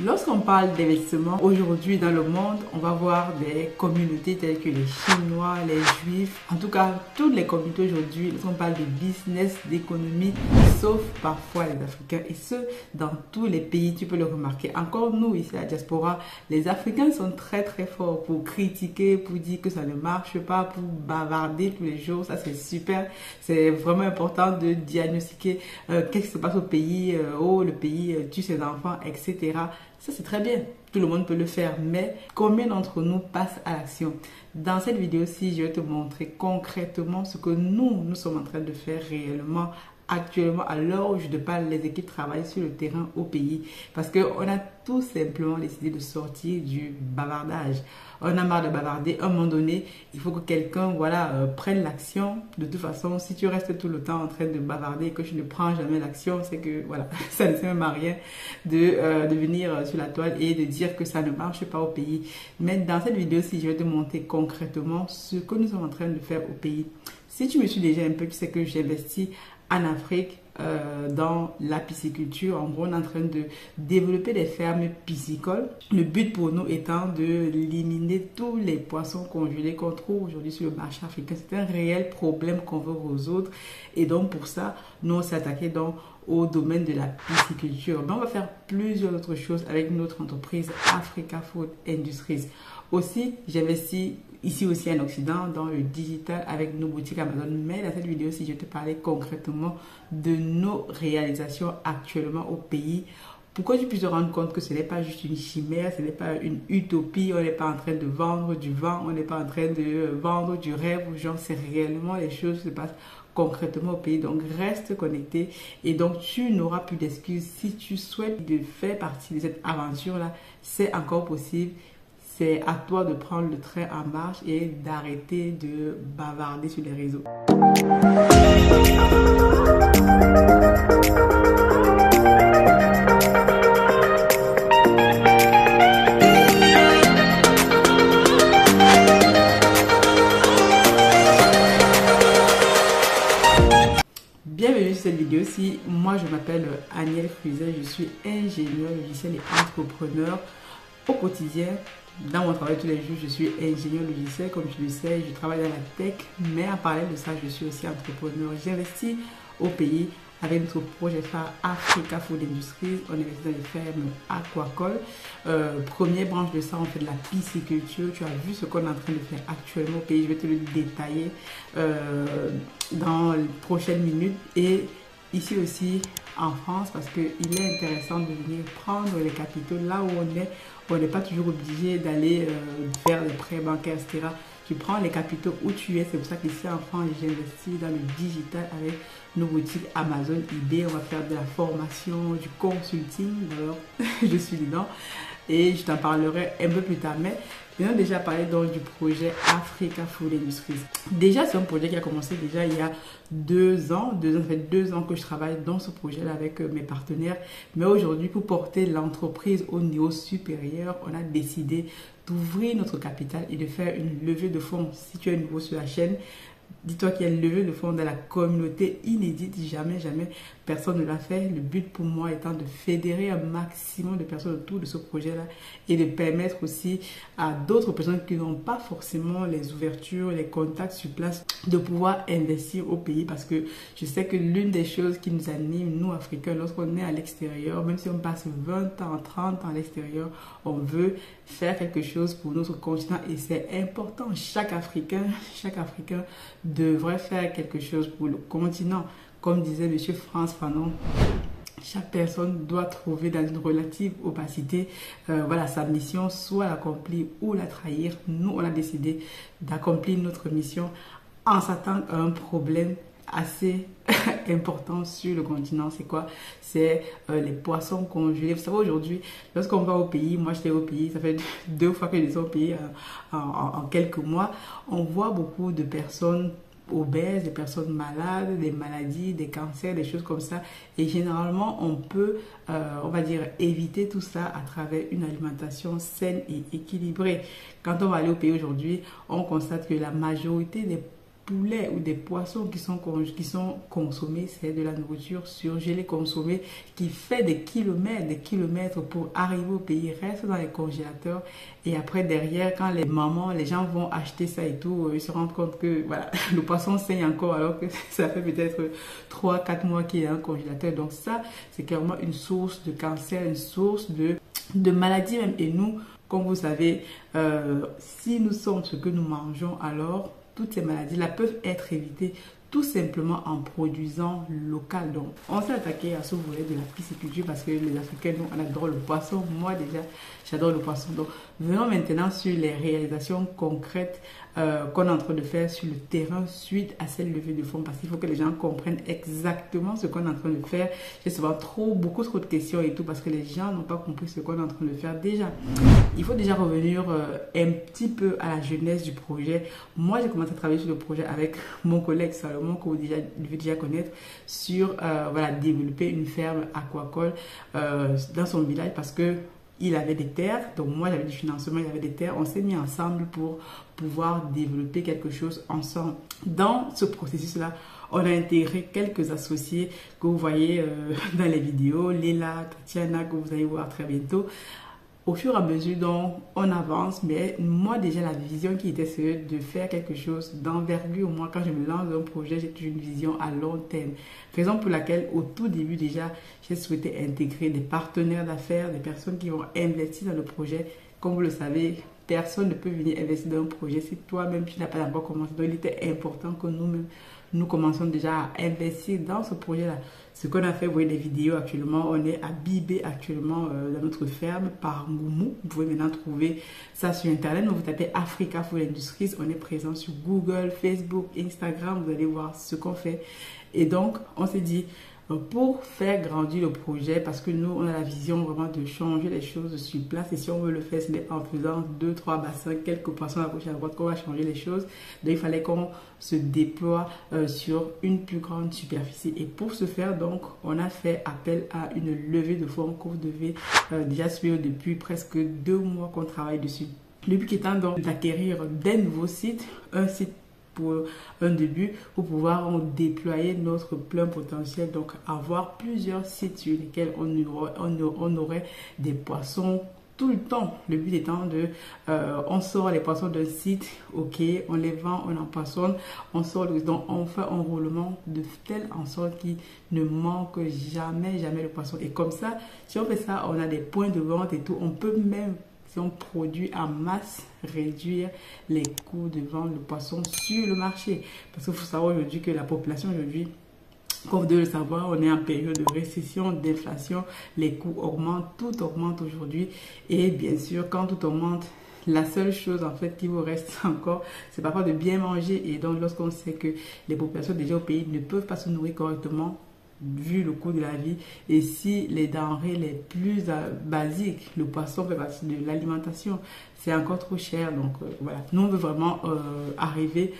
Lorsqu'on parle d'investissement aujourd'hui dans le monde, on va voir des communautés telles que les Chinois, les Juifs, en tout cas toutes les communautés aujourd'hui, lorsqu'on parle de business, d'économie, sauf parfois les Africains, et ce dans tous les pays, tu peux le remarquer. Encore nous ici à la diaspora, les Africains sont très forts pour critiquer, pour dire que ça ne marche pas, pour bavarder tous les jours. Ça c'est super, c'est vraiment important de diagnostiquer qu'est-ce qui se passe au pays, le pays tue ses enfants, etc. Ça, c'est très bien. Tout le monde peut le faire. Mais combien d'entre nous passent à l'action? Dans cette vidéo-ci, je vais te montrer concrètement ce que nous sommes en train de faire réellement actuellement, à l'heure où je te parle, les équipes travaillent sur le terrain au pays parce qu'on a tout simplement décidé de sortir du bavardage. On a marre de bavarder. À un moment donné, il faut que quelqu'un prenne l'action. De toute façon, si tu restes tout le temps en train de bavarder et que tu ne prends jamais l'action, c'est que ça ne sert même à rien de venir sur la toile et de dire que ça ne marche pas au pays. Mais dans cette vidéo-ci, je vais te montrer concrètement ce que nous sommes en train de faire au pays. Si tu me suis déjà un peu, tu sais que j'investis en Afrique dans la pisciculture. En gros, on est en train de développer des fermes piscicoles. Le but pour nous étant de éliminer tous les poissons congelés qu'on trouve aujourd'hui sur le marché africain. C'est un réel problème qu'on veut résoudre. Et donc, pour ça, nous, on s'est attaqué au domaine de la pisciculture. Mais on va faire plusieurs autres choses avec notre entreprise Africa Food Industries. Aussi, j'investis ici aussi en Occident dans le digital avec nos boutiques Amazon. Mais dans cette vidéo, si je te parlais concrètement de nos réalisations actuellement au pays, pour que tu puisses te rendre compte que ce n'est pas juste une chimère, ce n'est pas une utopie, on n'est pas en train de vendre du vent, on n'est pas en train de vendre du rêve aux gens, c'est réellement les choses qui se passent concrètement au pays. Donc reste connecté et donc tu n'auras plus d'excuses. Si tu souhaites de faire partie de cette aventure-là, c'est encore possible. C'est à toi de prendre le train en marche et d'arrêter de bavarder sur les réseaux. Bienvenue sur cette vidéo-ci. Moi, je m'appelle Aniel Cruzet. Je suis ingénieur logiciel et entrepreneur au quotidien. Dans mon travail tous les jours, je suis ingénieur logiciel, comme tu le sais, je travaille dans la tech, mais en parallèle de ça, je suis aussi entrepreneur. J'investis au pays avec notre projet phare Africa Food Industries. On investit dans les fermes aquacoles. Première branche de ça, on fait de la pisciculture. Tu as vu ce qu'on est en train de faire actuellement au pays. Je vais te le détailler dans les prochaines minutes. Et ici aussi en France, parce qu'il est intéressant de venir prendre les capitaux là où on est. On n'est pas toujours obligé d'aller faire des prêts bancaires, etc. Tu prends les capitaux où tu es. C'est pour ça qu'ici en France, j'investis dans le digital avec nos boutiques Amazon, eBay. On va faire de la formation, du consulting. Alors, je suis dedans et je t'en parlerai un peu plus tard. Mais nous avons déjà parlé donc du projet Africa Food Industries. Déjà, c'est un projet qui a commencé déjà il y a 2 ans. Ça fait 2 ans que je travaille dans ce projet-là avec mes partenaires. Mais aujourd'hui, pour porter l'entreprise au niveau supérieur, on a décidé d'ouvrir notre capital et de faire une levée de fonds. Si tu es nouveau sur la chaîne, dis-toi qu'il y a une levée de fonds dans la communauté inédite. Jamais personne ne l'a fait. Le but pour moi étant de fédérer un maximum de personnes autour de ce projet-là et de permettre aussi à d'autres personnes qui n'ont pas forcément les ouvertures, les contacts sur place, de pouvoir investir au pays. Parce que je sais que l'une des choses qui nous anime, nous Africains, lorsqu'on est à l'extérieur, même si on passe 20 ans, 30 ans à l'extérieur, on veut faire quelque chose pour notre continent et c'est important. Chaque Africain devrait faire quelque chose pour le continent. Comme disait M. Frantz Fanon, chaque personne doit trouver dans une relative opacité sa mission, soit l'accomplir ou la trahir. Nous, on a décidé d'accomplir notre mission en s'attendant à un problème assez important sur le continent. C'est quoi? C'est les poissons congelés. Vous savez, aujourd'hui, lorsqu'on va au pays, moi j'étais au pays, ça fait 2 fois que je suis au pays en quelques mois, on voit beaucoup de personnes obèses, des personnes malades, des maladies, des cancers, des choses comme ça. Et généralement, on peut, éviter tout ça à travers une alimentation saine et équilibrée. Quand on va aller au pays aujourd'hui, on constate que la majorité des poulets ou des poissons qui sont consommés, c'est de la nourriture surgelée consommée qui fait des kilomètres pour arriver au pays, reste dans les congélateurs. Et après, derrière, quand les mamans, les gens vont acheter ça et tout, ils se rendent compte que voilà, le poisson saigne encore alors que ça fait peut-être 3-4 mois qu'il est dans le congélateur. Donc ça, c'est clairement une source de cancer, une source de maladie même. Et nous, comme vous savez, si nous sommes ce que nous mangeons, alors toutes ces maladies-là peuvent être évitées tout simplement en produisant local. Donc, on s'est attaqué à ce volet de la pisciculture parce que les Africains, nous, on adore le poisson. Moi, déjà, j'adore le poisson. Donc, venons maintenant sur les réalisations concrètes qu'on est en train de faire sur le terrain suite à cette levée de fonds, parce qu'il faut que les gens comprennent exactement ce qu'on est en train de faire. J'ai souvent beaucoup trop de questions et tout parce que les gens n'ont pas compris ce qu'on est en train de faire déjà. Il faut déjà revenir un petit peu à la jeunesse du projet. Moi, j'ai commencé à travailler sur le projet avec mon collègue Salomon, que vous devez déjà connaître, sur voilà, développer une ferme aquacole dans son village parce que il avait des terres, donc moi j'avais du financement, il avait des terres. On s'est mis ensemble pour pouvoir développer quelque chose ensemble. Dans ce processus-là, on a intégré quelques associés que vous voyez dans les vidéos, Léla, Tatiana, que vous allez voir très bientôt. Au fur et à mesure dont on avance, mais moi déjà la vision qui était c'est de faire quelque chose d'envergure. Moi quand je me lance dans un projet, j'ai toujours une vision à long terme. Raison pour laquelle au tout début déjà, j'ai souhaité intégrer des partenaires d'affaires, des personnes qui vont investir dans le projet. Comme vous le savez, personne ne peut venir investir dans un projet si toi-même tu n'as pas encore commencé. Donc il était important que nous-mêmes, nous commençons déjà à investir dans ce projet-là. Ce qu'on a fait, vous voyez des vidéos actuellement, on est à Bibé actuellement dans notre ferme par Ngoumou. Vous pouvez maintenant trouver ça sur Internet. Vous tapez Africa Food Industries, on est présent sur Google, Facebook, Instagram, vous allez voir ce qu'on fait. Et donc, on s'est dit, pour faire grandir le projet, parce que nous, on a la vision vraiment de changer les choses sur place. Et si on veut le faire, ce n'est pas en faisant 2-3 bassins, quelques poissons à gauche et à droite qu'on va changer les choses. Donc, il fallait qu'on se déploie sur une plus grande superficie. Et pour ce faire, donc, on a fait appel à une levée de fonds que vous devez déjà suivre depuis presque 2 mois qu'on travaille dessus. Le but étant donc d'acquérir des nouveaux sites, un site pour un début, pour pouvoir déployer notre plein potentiel, donc avoir plusieurs sites sur lesquels on aurait des poissons tout le temps. Le but étant de, on sort les poissons d'un site, ok, on les vend, on en poissonne, on sort, donc on fait un roulement de telle en sorte qu'il ne manque jamais le poisson. Et comme ça, si on fait ça, on a des points de vente et tout, on peut même, si on produit en masse, réduire les coûts de vente de poissons sur le marché. Parce qu'il faut savoir aujourd'hui que la population aujourd'hui, comme vous devez le savoir, on est en période de récession, d'inflation, les coûts augmentent, tout augmente aujourd'hui. Et bien sûr, quand tout augmente, la seule chose en fait qui vous reste encore, c'est parfois de bien manger. Et donc lorsqu'on sait que les populations déjà au pays ne peuvent pas se nourrir correctement, vu le coût de la vie, et si les denrées les plus basiques, le poisson fait partie de l'alimentation, c'est encore trop cher. Donc voilà, nous on veut vraiment arriver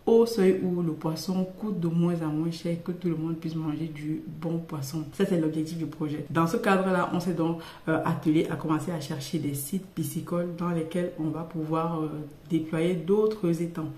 au seuil où le poisson coûte de moins en moins cher, que tout le monde puisse manger du bon poisson. Ça, c'est l'objectif du projet. Dans ce cadre-là, on s'est donc attelé à commencer à chercher des sites piscicoles dans lesquels on va pouvoir déployer d'autres étangs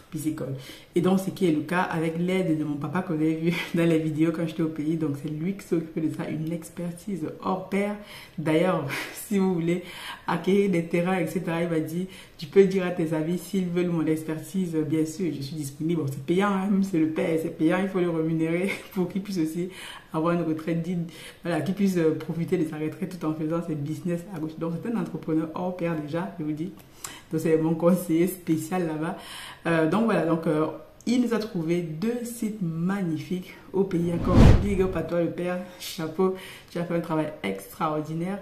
piscicoles. Et donc, ce qui est le cas avec l'aide de mon papa que vous avez vu dans les vidéos quand j'étais au pays. Donc, c'est lui qui s'occupe de ça, une expertise hors pair. D'ailleurs, si vous voulez acquérir des terrains, etc., il m'a dit, tu peux dire à tes amis s'ils veulent mon expertise, bien sûr, je suis disponible. Bon, c'est payant, hein, c'est le père, c'est payant, il faut le rémunérer pour qu'il puisse aussi avoir une retraite digne, voilà, qu'il puisse profiter de sa retraite tout en faisant ses business à gauche. Donc, c'est un entrepreneur hors pair déjà, je vous dis. Donc, c'est mon conseiller spécial là-bas. Donc, voilà, donc, il nous a trouvé 2 sites magnifiques au pays. Encore big up à toi, le père, chapeau, tu as fait un travail extraordinaire.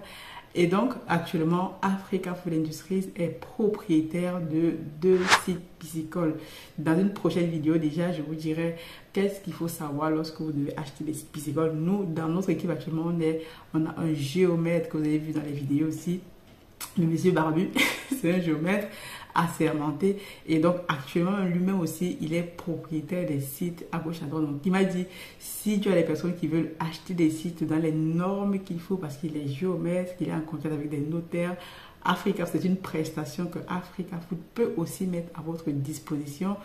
Et donc, actuellement, Africa Food Industries est propriétaire de 2 sites piscicoles. Dans une prochaine vidéo, déjà, je vous dirai qu'est-ce qu'il faut savoir lorsque vous devez acheter des sites piscicoles. Nous, dans notre équipe actuellement, on a un géomètre que vous avez vu dans les vidéos aussi. Le monsieur Barbu, c'est un géomètre assermenté. Et donc, actuellement, lui-même aussi, il est propriétaire des sites à gauche à droite. Donc, il m'a dit, si tu as des personnes qui veulent acheter des sites dans les normes qu'il faut, parce qu'il est géomètre, qu'il est en contact avec des notaires, Africa, c'est une prestation que Africa Food peut aussi mettre à votre disposition.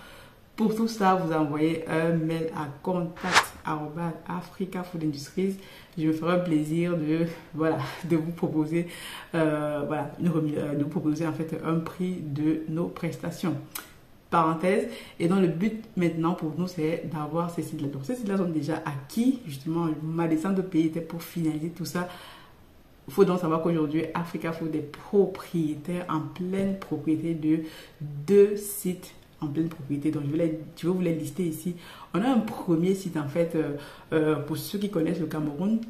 Pour tout ça, vous envoyez un mail à contact@africafoodindustries. Je me ferai un plaisir de, voilà, de vous proposer, de vous proposer en fait un prix de nos prestations. Parenthèse. Et donc le but maintenant pour nous, c'est d'avoir ces sites-là. Donc ces sites-là sont déjà acquis. Justement, ma descente de pays était pour finaliser tout ça. Il faut donc savoir qu'aujourd'hui, Africa Food est propriétaire, en pleine propriété de 2 sites en pleine propriété. Donc, je vais vous les lister ici. On a un premier site, en fait, pour ceux qui connaissent le Cameroun,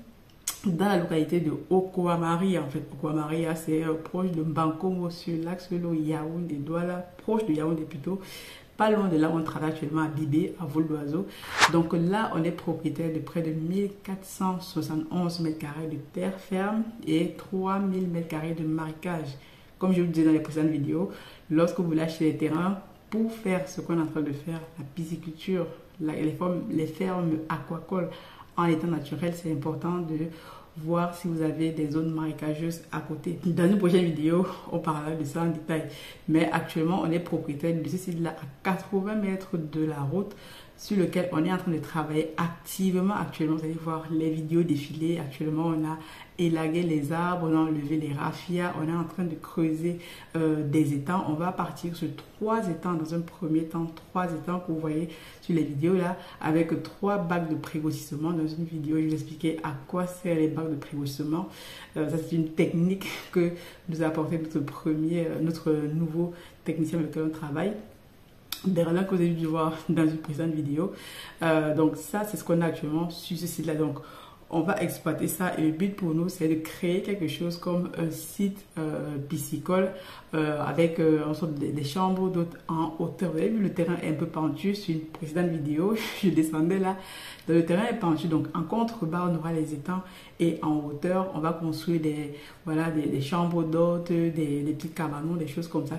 dans la localité de Okoamari. En fait, Okoamari, c'est proche de Bankomo, sur l'axe de Yaoundé, Douala, proche de Yaoundé plutôt. Pas loin de là où on travaille actuellement à Bibé, à vol d'oiseau. Donc là, on est propriétaire de près de 1471 m² de terre ferme et 3000 m² de marécage. Comme je vous disais dans les précédentes vidéos, lorsque vous lâchez les terrains, pour faire ce qu'on est en train de faire, la pisciculture, les fermes aquacoles en état naturel, c'est important de voir si vous avez des zones marécageuses à côté. Dans une prochaine vidéo, on parlera de ça en détail. Mais actuellement, on est propriétaire de ce site-là à 80 mètres de la route sur lequel on est en train de travailler activement actuellement. Vous allez voir les vidéos défiler. Actuellement, on a élagué les arbres, on a enlevé les raffias, on est en train de creuser des étangs. On va partir sur 3 étangs dans un premier temps, 3 étangs que vous voyez sur les vidéos là, avec 3 bacs de pré-grossissement. Dans une vidéo, je vous expliquais à quoi servent les bacs de pré-grossissement. Ça, c'est une technique que nous a apporté notre nouveau technicien avec lequel on travaille. Berlin que vous avez dû voir dans une précédente vidéo. Donc ça, c'est ce qu'on a actuellement sur ce site-là. Donc, on va exploiter ça et le but pour nous, c'est de créer quelque chose comme un site piscicole avec en sorte des chambres d'hôtes en hauteur. Vous avez vu, le terrain est un peu pentu sur une précédente vidéo. Je descendais là. Donc, le terrain est pentu. Donc, en contrebas, on aura les étangs et en hauteur, on va construire des chambres d'hôtes, des petits cabanons, des choses comme ça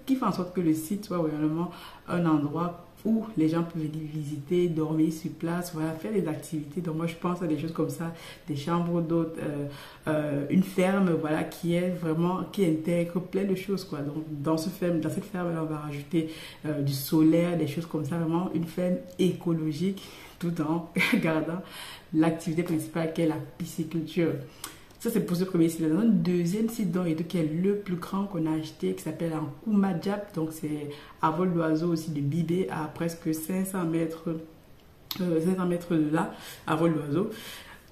qui font en sorte que le site soit réellement un endroit où les gens peuvent venir visiter, dormir sur place, voilà, faire des activités. Donc moi je pense à des choses comme ça, des chambres d'hôtes, une ferme, voilà, qui intègre plein de choses, quoi. Donc dans cette ferme, on va rajouter du solaire, des choses comme ça, vraiment une ferme écologique, tout en gardant l'activité principale qui est la pisciculture. Ça, c'est pour ce premier site. Dans un deuxième site qui est le plus grand qu'on a acheté, qui s'appelle Nkoumadiap. Donc, c'est à vol d'oiseau aussi de Bibé, à presque 500 mètres de là, à vol d'oiseau.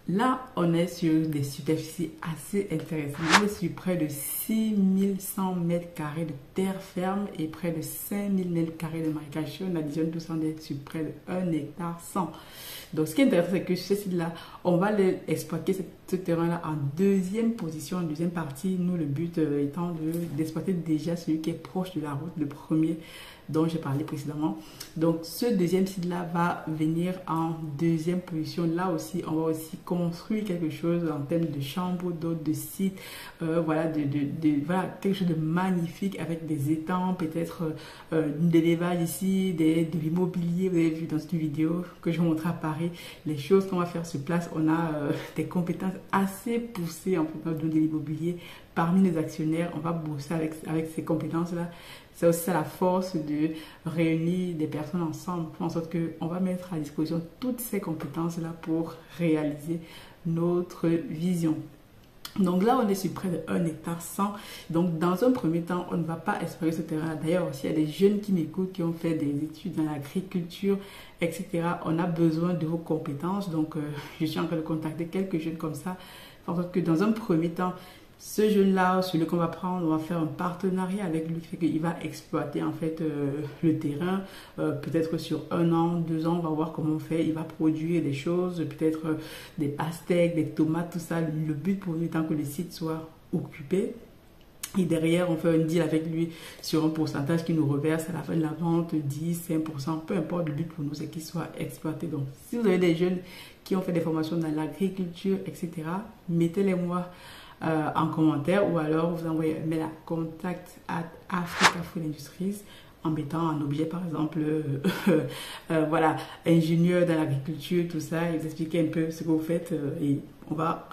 Là, on est sur des superficies assez intéressantes. On est sur près de 6100 m² de terre ferme et près de 5000 m² de marécage. Si on additionne tout ça, on est sur près de 1 hectare 100. Donc, ce qui est intéressant, c'est que sur ce site-là, on va exploiter ce terrain-là en deuxième position, en deuxième partie. Nous, le but étant d'exploiter déjà celui qui est proche de la route, le premier dont j'ai parlé précédemment. Donc, ce deuxième site-là va venir en deuxième position. Là aussi, on va aussi construire quelque chose en termes de chambres d'hôtes, de sites, voilà, voilà, quelque chose de magnifique avec des étangs, peut-être de l'élevage ici, de l'immobilier. Vous avez vu dans cette vidéo que je vous montre à Paris, les choses qu'on va faire sur place. On a des compétences assez poussées en fait de l'immobilier. Parmi les actionnaires, on va bosser avec ces compétences-là. C'est aussi ça la force de réunir des personnes ensemble, en sorte qu'on va mettre à disposition toutes ces compétences-là pour réaliser notre vision. Donc là, on est sur près de 1 hectare 100. Donc dans un premier temps, on ne va pas explorer ce terrain. D'ailleurs, s'il y a des jeunes qui m'écoutent, qui ont fait des études dans l'agriculture, etc., on a besoin de vos compétences. Donc je suis en train de contacter quelques jeunes comme ça, en sorte que dans un premier temps, ce jeune-là, celui qu'on va prendre, on va faire un partenariat avec lui, fait qu'il va exploiter en fait le terrain, peut-être sur 1 an, 2 ans, on va voir comment on fait, il va produire des choses, peut-être des pastèques, des tomates, tout ça. Le but pour lui étant que le site soit occupé. Et derrière, on fait un deal avec lui sur un pourcentage qui nous reverse à la fin de la vente, 10, 5%, peu importe, le but pour nous, c'est qu'il soit exploité. Donc, si vous avez des jeunes qui ont fait des formations dans l'agriculture, etc., mettez-les moi en commentaire ou alors vous envoyez un mail à contact@africafoodindustries en mettant un objet par exemple voilà, ingénieur dans l'agriculture, tout ça, et vous expliquez un peu ce que vous faites et on va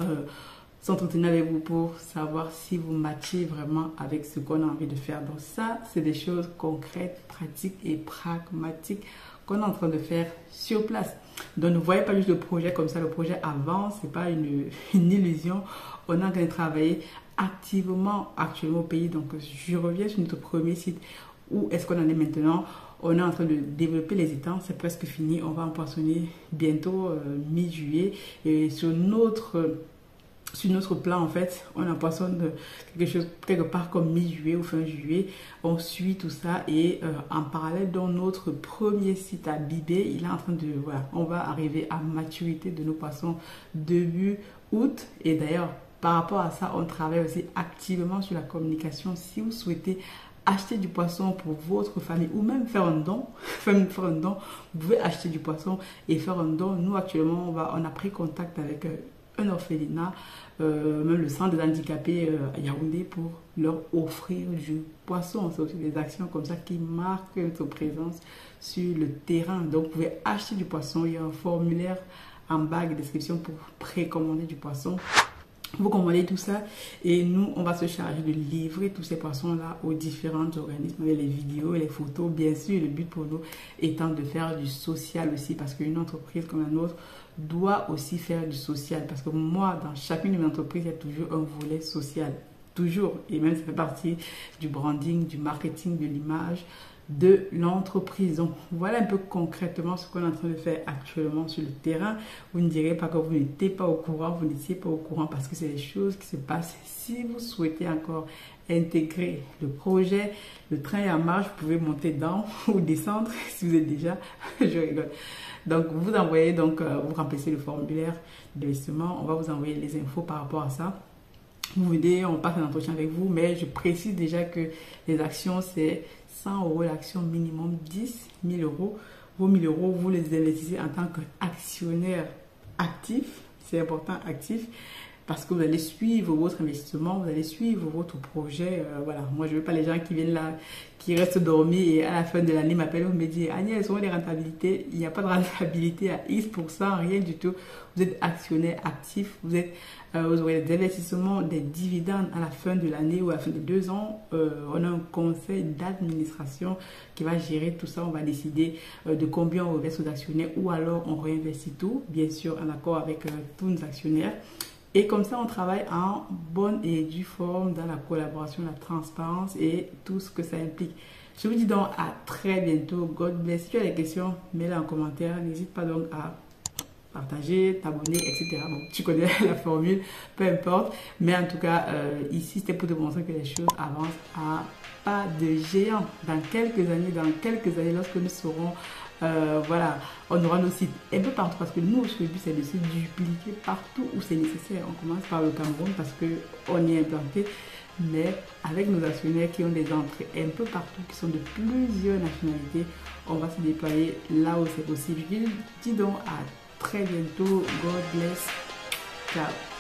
s'entretenir avec vous pour savoir si vous matchez vraiment avec ce qu'on a envie de faire. Donc ça, c'est des choses concrètes, pratiques et pragmatiques qu'on est en train de faire sur place. Donc ne voyez pas juste le projet comme ça, le projet avance, c'est pas une illusion. On est en train de travailler activement actuellement au pays. Donc je reviens sur notre premier site. Où est-ce qu'on en est maintenant? On est en train de développer les étangs, c'est presque fini. On va empoisonner bientôt mi-juillet. Et sur notre plan, en fait, on empoisonne quelque chose quelque part comme mi-juillet ou fin juillet. On suit tout ça et en parallèle, dans notre premier site à Bibé, il est en train de, voilà, on va arriver à maturité de nos poissons début août. Et d'ailleurs, par rapport à ça, on travaille aussi activement sur la communication. Si vous souhaitez acheter du poisson pour votre famille ou même faire un don, vous pouvez acheter du poisson et faire un don. Nous actuellement on a pris contact avec un orphelinat, même le centre des handicapés à Yaoundé pour leur offrir du poisson. C'est aussi des actions comme ça qui marquent notre présence sur le terrain. Donc vous pouvez acheter du poisson, il y a un formulaire en bas de description pour précommander du poisson. Vous commandez tout ça et nous, on va se charger de livrer tous ces poissons-là aux différents organismes avec les vidéos et les photos. Bien sûr, le but pour nous étant de faire du social aussi parce qu'une entreprise comme la nôtre doit aussi faire du social. Parce que moi, dans chacune de mes entreprises, il y a toujours un volet social. Toujours. Et même ça fait partie du branding, du marketing, de l'image de l'entreprise. Donc voilà un peu concrètement ce qu'on est en train de faire actuellement sur le terrain. Vous ne direz pas que vous n'étiez pas au courant, vous n'étiez pas au courant parce que c'est des choses qui se passent. Si vous souhaitez encore intégrer le projet, le train est en marche, vous pouvez monter dedans ou descendre si vous êtes déjà, je rigole. Donc vous envoyez, vous remplissez le formulaire d'investissement, on va vous envoyer les infos par rapport à ça. Vous venez, on passe un entretien avec vous, mais je précise déjà que les actions, c'est 100 € l'action minimum, 10 000 €. Vos 1 000 €, vous les investissez en tant qu'actionnaire actif. C'est important, actif, parce que vous allez suivre votre investissement, vous allez suivre votre projet. Voilà, moi je ne veux pas les gens qui viennent là, qui restent dormir et à la fin de l'année m'appellent et me disent Agnès, sont les rentabilités? Il n'y a pas de rentabilité à X%, rien du tout. Vous êtes actionnaire actif, vous aurez des investissements, des dividendes à la fin de l'année ou à la fin de 2 ans. On a un conseil d'administration qui va gérer tout ça. On va décider de combien on reverse aux actionnaires ou alors on réinvestit tout, bien sûr en accord avec tous nos actionnaires. Et comme ça, on travaille en bonne et due forme dans la collaboration, la transparence et tout ce que ça implique. Je vous dis donc à très bientôt. God bless. Si tu as des questions, mets-les en commentaire. N'hésite pas donc à partager, t'abonner, etc. Bon, tu connais la formule, peu importe. Mais en tout cas, ici, c'était pour te montrer que les choses avancent à pas de géant. Dans quelques années, lorsque nous serons, voilà, on aura nos sites un peu partout parce que nous, le but, c'est de se dupliquer partout où c'est nécessaire. On commence par le Cameroun parce qu'on y est implanté. Mais avec nos actionnaires qui ont des entrées un peu partout, qui sont de plusieurs nationalités, on va se déployer là où c'est possible. Je dis donc à très bientôt. God bless. Ciao.